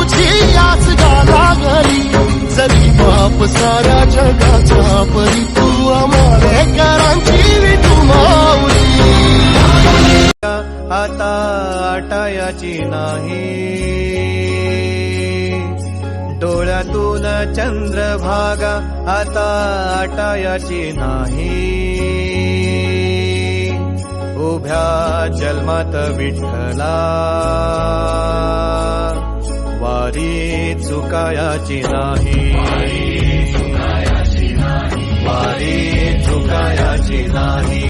तुझी याच गाला घरी जरी बाप साऱ्या जगाचा परी तू आमालेकरांची विठू माऊली आता आटायाची नाही डोळ्यातून चंद्रभागा आता आटायाची नाही उभ्या जन्मात विठ्ठला वारी चुकायाची नाही वारी चुकायाची नाही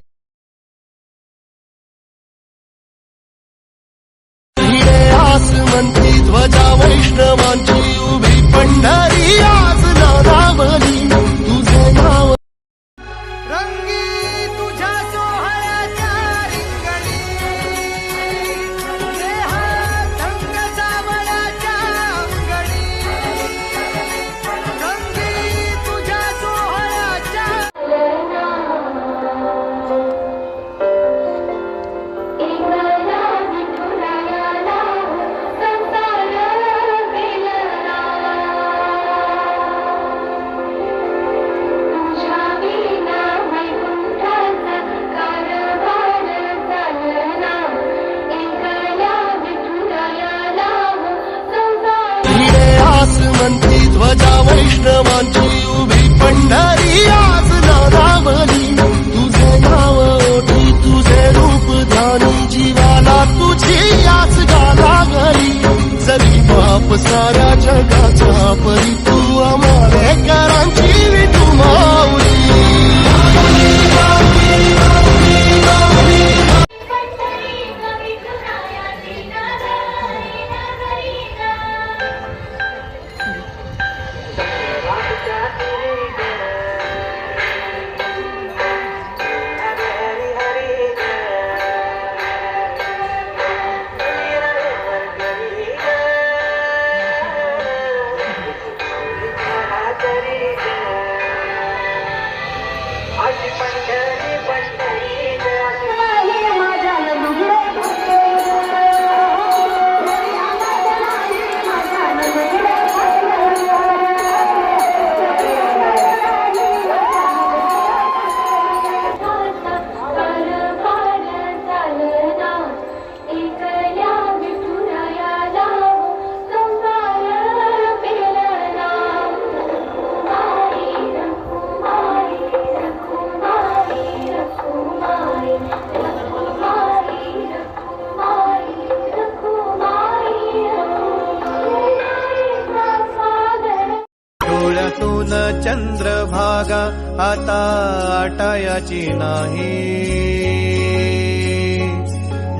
म्हणती ध्वजा वैष्णवांची उभी पंढरी आज नावाली तुझे नाव रंगी तुझ्या सोहळ्याच्या रिंगणी रंग सावळ्याच्या अंगणी रंगी तुझ्या सोहळ्याच्या म्हणती ध्वजा वैष्णवांची उभी पंढरी आज नावाली तुझे नाव ओठी तुझे रूप ध्यानी जीवाला तुझी याच गाला घरी जरी बाप साऱ्या जगाचा परी तू आमालेकरांची विठू माऊली डोळ्यातून चंद्रभागा आता आटायाची नाही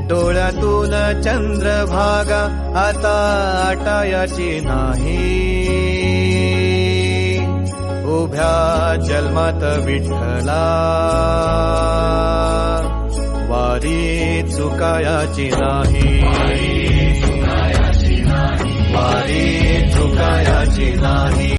डोळ्यातून चंद्रभागा आता आटायाची नाही उभ्या जन्मात विठ्ठला वारी चुकायाची नाही वारी चुकायाची नाही